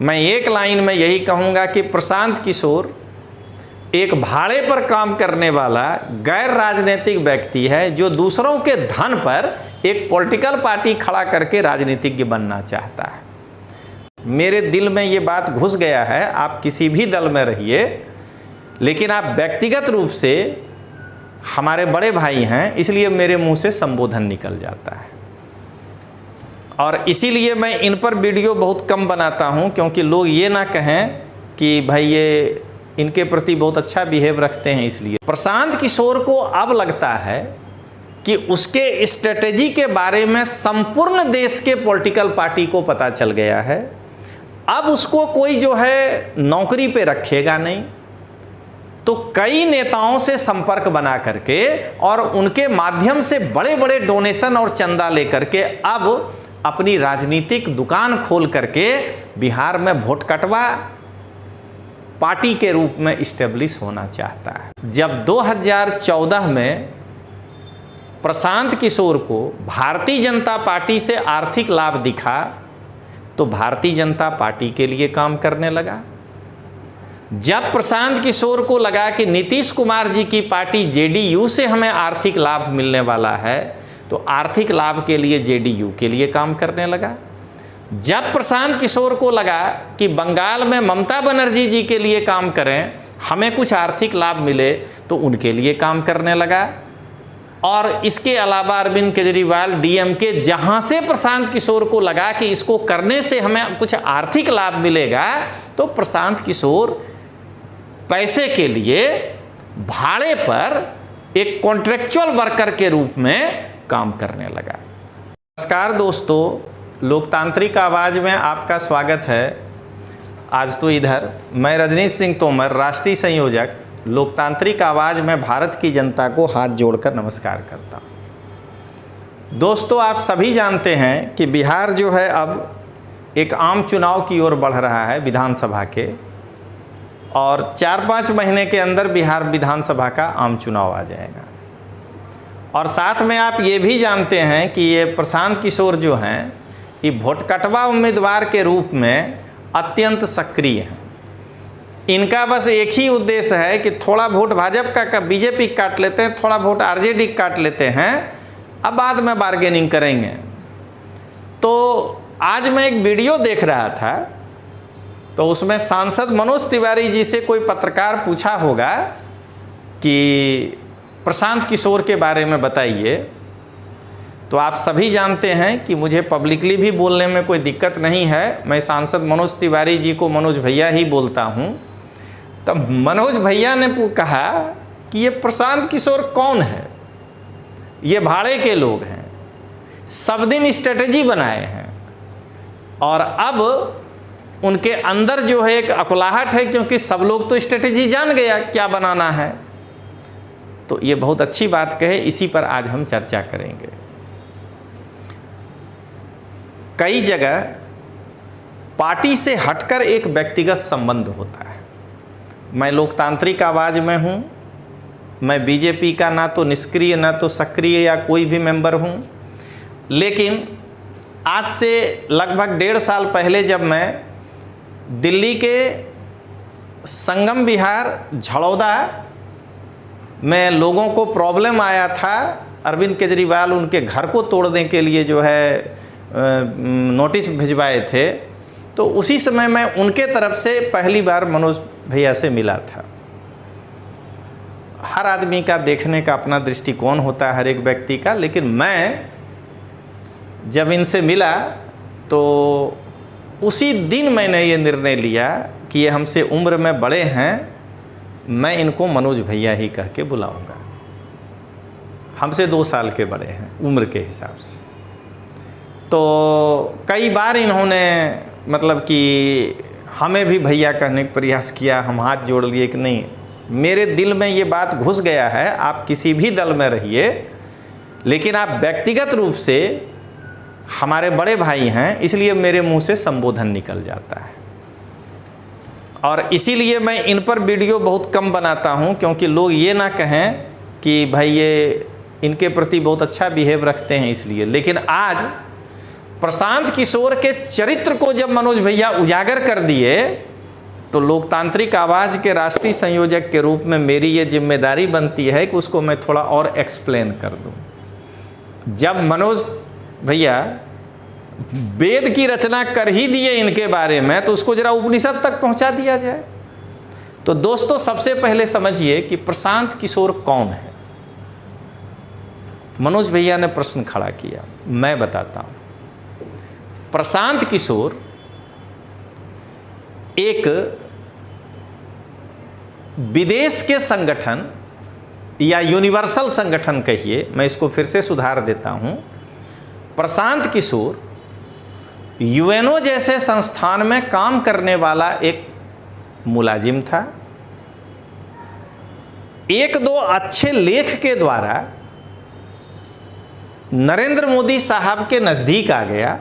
मैं एक लाइन में यही कहूँगा कि प्रशांत किशोर एक भाड़े पर काम करने वाला गैर राजनीतिक व्यक्ति है जो दूसरों के धन पर एक पॉलिटिकल पार्टी खड़ा करके राजनीतिज्ञ बनना चाहता है। मेरे दिल में ये बात घुस गया है। आप किसी भी दल में रहिए, लेकिन आप व्यक्तिगत रूप से हमारे बड़े भाई हैं, इसलिए मेरे मुंह से संबोधन निकल जाता है। और इसीलिए मैं इन पर वीडियो बहुत कम बनाता हूं, क्योंकि लोग ये ना कहें कि भाई ये इनके प्रति बहुत अच्छा बिहेव रखते हैं। इसलिए प्रशांत किशोर को अब लगता है कि उसके स्ट्रेटेजी के बारे में संपूर्ण देश के पॉलिटिकल पार्टी को पता चल गया है। अब उसको कोई जो है नौकरी पे रखेगा नहीं, तो कई नेताओं से संपर्क बना करके और उनके माध्यम से बड़े बड़े डोनेशन और चंदा लेकर के अब अपनी राजनीतिक दुकान खोल करके बिहार में वोट कटवा पार्टी के रूप में इस्टेब्लिश होना चाहता है। जब 2014 में प्रशांत किशोर को भारतीय जनता पार्टी से आर्थिक लाभ दिखा तो भारतीय जनता पार्टी के लिए काम करने लगा। जब प्रशांत किशोर को लगा कि नीतीश कुमार जी की पार्टी जेडीयू से हमें आर्थिक लाभ मिलने वाला है तो आर्थिक लाभ के लिए जेडीयू के लिए काम करने लगा। जब प्रशांत किशोर को लगा कि बंगाल में ममता बनर्जी जी के लिए काम करें, हमें कुछ आर्थिक लाभ मिले, तो उनके लिए काम करने लगा। और इसके अलावा अरविंद केजरीवाल डीएमके, जहां से प्रशांत किशोर को लगा कि इसको करने से हमें कुछ आर्थिक लाभ मिलेगा, तो प्रशांत किशोर पैसे के लिए भाड़े पर एक कॉन्ट्रेक्चुअल वर्कर के रूप में काम करने लगा। नमस्कार दोस्तों, लोकतांत्रिक आवाज़ में आपका स्वागत है। आज तो इधर मैं रजनीश सिंह तोमर, राष्ट्रीय संयोजक लोकतांत्रिक आवाज़ में भारत की जनता को हाथ जोड़कर नमस्कार करता हूँ। दोस्तों, आप सभी जानते हैं कि बिहार जो है अब एक आम चुनाव की ओर बढ़ रहा है, विधानसभा के, और 4-5 महीने के अंदर बिहार विधानसभा का आम चुनाव आ जाएगा। और साथ में आप ये भी जानते हैं कि ये प्रशांत किशोर जो हैं ये वोट कटवा उम्मीदवार के रूप में अत्यंत सक्रिय हैं। इनका बस एक ही उद्देश्य है कि थोड़ा वोट भाजपा का बीजेपी काट लेते हैं, थोड़ा वोट आरजेडी काट लेते हैं, अब बाद में बार्गेनिंग करेंगे। तो आज मैं एक वीडियो देख रहा था, तो उसमें सांसद मनोज तिवारी जी से कोई पत्रकार पूछा होगा कि प्रशांत किशोर के बारे में बताइए। तो आप सभी जानते हैं कि मुझे पब्लिकली भी बोलने में कोई दिक्कत नहीं है। मैं सांसद मनोज तिवारी जी को मनोज भैया ही बोलता हूं। तब मनोज भैया ने कहा कि ये प्रशांत किशोर कौन है, ये भाड़े के लोग हैं, सब दिन स्ट्रेटेजी बनाए हैं, और अब उनके अंदर जो है एक अकुलाहट है, क्योंकि सब लोग तो स्ट्रेटेजी जान गया क्या बनाना है। तो ये बहुत अच्छी बात कहे, इसी पर आज हम चर्चा करेंगे। कई जगह पार्टी से हटकर एक व्यक्तिगत संबंध होता है। मैं लोकतांत्रिक आवाज़ में हूँ, मैं बीजेपी का ना तो निष्क्रिय ना तो सक्रिय या कोई भी मेंबर हूँ, लेकिन आज से लगभग 1.5 साल पहले जब मैं दिल्ली के संगम विहार झड़ौदा में लोगों को प्रॉब्लम आया था, अरविंद केजरीवाल उनके घर को तोड़ने के लिए जो है नोटिस भिजवाए थे, तो उसी समय मैं उनके तरफ से पहली बार मनोज भैया से मिला था। हर आदमी का देखने का अपना दृष्टिकोण होता है, हर एक व्यक्ति का, लेकिन मैं जब इनसे मिला तो उसी दिन मैंने ये निर्णय लिया कि ये हमसे उम्र में बड़े हैं, मैं इनको मनोज भैया ही कह के बुलाऊंगा। हमसे 2 साल के बड़े हैं उम्र के हिसाब से। तो कई बार इन्होंने मतलब कि हमें भी भैया कहने का प्रयास किया, हम हाथ जोड़ लिए कि नहीं। मेरे दिल में ये बात घुस गया है। आप किसी भी दल में रहिए, लेकिन आप व्यक्तिगत रूप से हमारे बड़े भाई हैं, इसलिए मेरे मुंह से संबोधन निकल जाता है। और इसीलिए मैं इन पर वीडियो बहुत कम बनाता हूं, क्योंकि लोग ये ना कहें कि भाई ये इनके प्रति बहुत अच्छा बिहेव रखते हैं इसलिए। लेकिन आज प्रशांत किशोर के चरित्र को जब मनोज भैया उजागर कर दिए तो लोकतांत्रिक आवाज के राष्ट्रीय संयोजक के रूप में मेरी ये जिम्मेदारी बनती है कि उसको मैं थोड़ा और एक्सप्लेन कर दूं। जब मनोज भैया वेद की रचना कर ही दिए इनके बारे में तो उसको जरा उपनिषद तक पहुंचा दिया जाए। तो दोस्तों सबसे पहले समझिए कि प्रशांत किशोर कौन है। मनोज भैया ने प्रश्न खड़ा किया, मैं बताता हूं। प्रशांत किशोर एक विदेश के संगठन या यूनिवर्सल संगठन कहिए, मैं इसको फिर से सुधार देता हूं। प्रशांत किशोर यूएनओ जैसे संस्थान में काम करने वाला एक मुलाजिम था। एक दो अच्छे लेख के द्वारा नरेंद्र मोदी साहब के नजदीक आ गया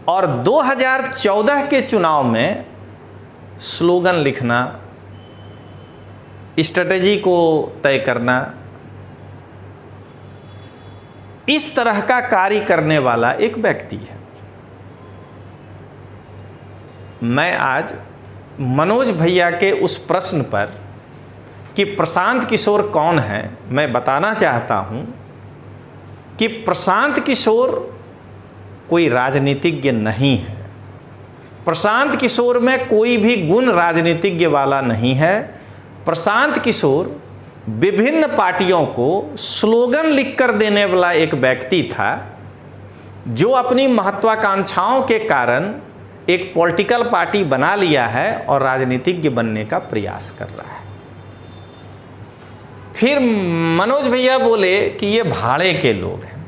और 2014 के चुनाव में स्लोगन लिखना, स्ट्रेटेजी को तय करना, इस तरह का कार्य करने वाला एक व्यक्ति है। मैं आज मनोज भैया के उस प्रश्न पर कि प्रशांत किशोर कौन है, मैं बताना चाहता हूं कि प्रशांत किशोर कोई राजनीतिज्ञ नहीं है। प्रशांत किशोर में कोई भी गुण राजनीतिज्ञ वाला नहीं है। प्रशांत किशोर विभिन्न पार्टियों को स्लोगन लिखकर देने वाला एक व्यक्ति था जो अपनी महत्वाकांक्षाओं के कारण एक पॉलिटिकल पार्टी बना लिया है और राजनीतिज्ञ बनने का प्रयास कर रहा है। फिर मनोज भैया बोले कि ये भाड़े के लोग हैं।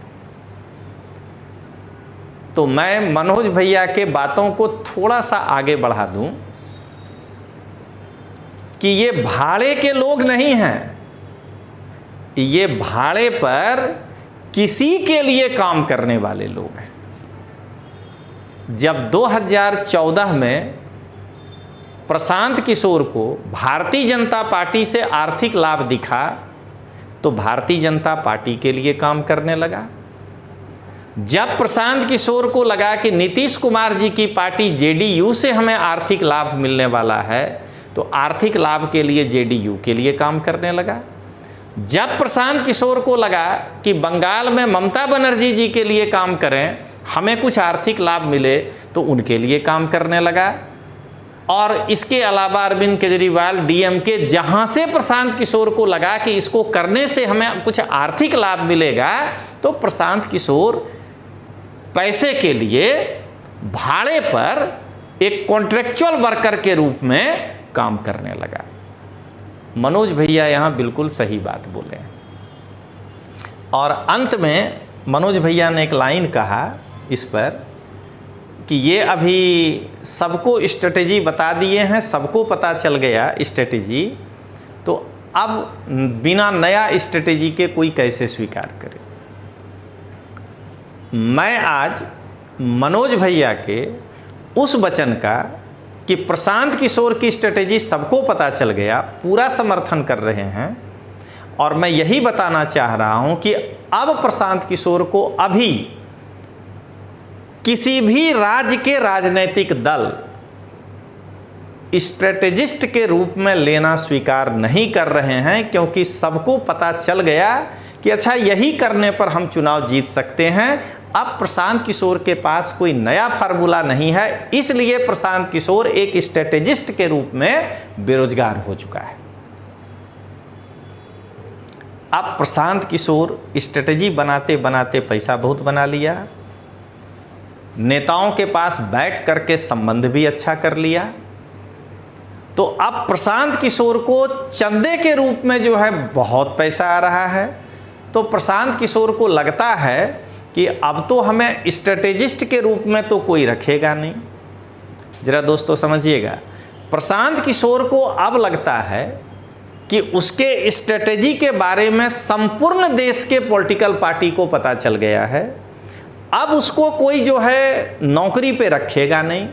तो मैं मनोज भैया के बातों को थोड़ा सा आगे बढ़ा दूं कि ये भाड़े के लोग नहीं हैं, ये भाड़े पर किसी के लिए काम करने वाले लोग हैं। जब 2014 में प्रशांत किशोर को भारतीय जनता पार्टी से आर्थिक लाभ दिखा तो भारतीय जनता पार्टी के लिए काम करने लगा। जब प्रशांत किशोर को लगा कि नीतीश कुमार जी की पार्टी जेडीयू से हमें आर्थिक लाभ मिलने वाला है तो आर्थिक लाभ के लिए जेडीयू के लिए काम करने लगा। जब प्रशांत किशोर को लगा कि बंगाल में ममता बनर्जी जी के लिए काम करें, हमें कुछ आर्थिक लाभ मिले, तो उनके लिए काम करने लगा। और इसके अलावा अरविंद केजरीवाल डीएमके, जहां से प्रशांत किशोर को लगा कि इसको करने से हमें कुछ आर्थिक लाभ मिलेगा, तो प्रशांत किशोर पैसे के लिए भाड़े पर एक कॉन्ट्रेक्चुअल वर्कर के रूप में काम करने लगा। मनोज भैया यहां बिल्कुल सही बात बोले। और अंत में मनोज भैया ने एक लाइन कहा इस पर कि ये अभी सबको स्ट्रेटेजी बता दिए हैं, सबको पता चल गया स्ट्रेटेजी, तो अब बिना नया स्ट्रेटेजी के कोई कैसे स्वीकार करे। मैं आज मनोज भैया के उस वचन का कि प्रशांत किशोर की स्ट्रेटेजी सबको पता चल गया पूरा समर्थन कर रहे हैं। और मैं यही बताना चाह रहा हूं कि अब प्रशांत किशोर को अभी किसी भी राज्य के राजनीतिक दल स्ट्रेटेजिस्ट के रूप में लेना स्वीकार नहीं कर रहे हैं, क्योंकि सबको पता चल गया कि अच्छा यही करने पर हम चुनाव जीत सकते हैं। अब प्रशांत किशोर के पास कोई नया फार्मूला नहीं है, इसलिए प्रशांत किशोर एक स्ट्रेटेजिस्ट के रूप में बेरोजगार हो चुका है। अब प्रशांत किशोर स्ट्रेटेजी बनाते बनाते पैसा बहुत बना लिया, नेताओं के पास बैठ करके संबंध भी अच्छा कर लिया। तो अब प्रशांत किशोर को चंदे के रूप में जो है बहुत पैसा आ रहा है। तो प्रशांत किशोर को लगता है कि अब तो हमें स्ट्रेटेजिस्ट के रूप में तो कोई रखेगा नहीं। जरा दोस्तों समझिएगा, प्रशांत किशोर को अब लगता है कि उसके स्ट्रेटेजी के बारे में संपूर्ण देश के पॉलिटिकल पार्टी को पता चल गया है। अब उसको कोई जो है नौकरी पे रखेगा नहीं,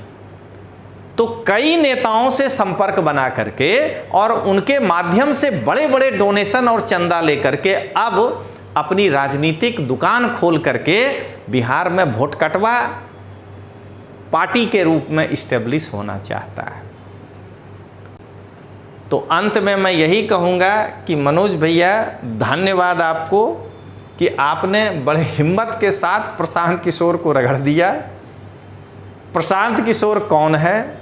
तो कई नेताओं से संपर्क बना करके और उनके माध्यम से बड़े बड़े डोनेशन और चंदा लेकर के अब अपनी राजनीतिक दुकान खोल करके बिहार में वोट कटवा पार्टी के रूप में इस्टेब्लिश होना चाहता है। तो अंत में मैं यही कहूँगा कि मनोज भैया धन्यवाद आपको कि आपने बड़े हिम्मत के साथ प्रशांत किशोर को रगड़ दिया। प्रशांत किशोर कौन है?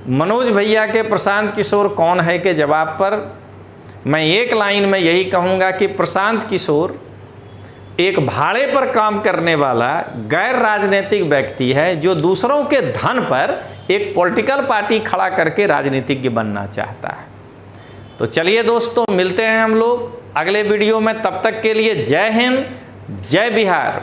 मनोज भैया के प्रशांत किशोर कौन है के जवाब पर मैं एक लाइन में यही कहूँगा कि प्रशांत किशोर एक भाड़े पर काम करने वाला गैर राजनीतिक व्यक्ति है जो दूसरों के धन पर एक पॉलिटिकल पार्टी खड़ा करके राजनीतिज्ञ बनना चाहता है। तो चलिए दोस्तों, मिलते हैं हम लोग अगले वीडियो में। तब तक के लिए जय हिंद, जय बिहार।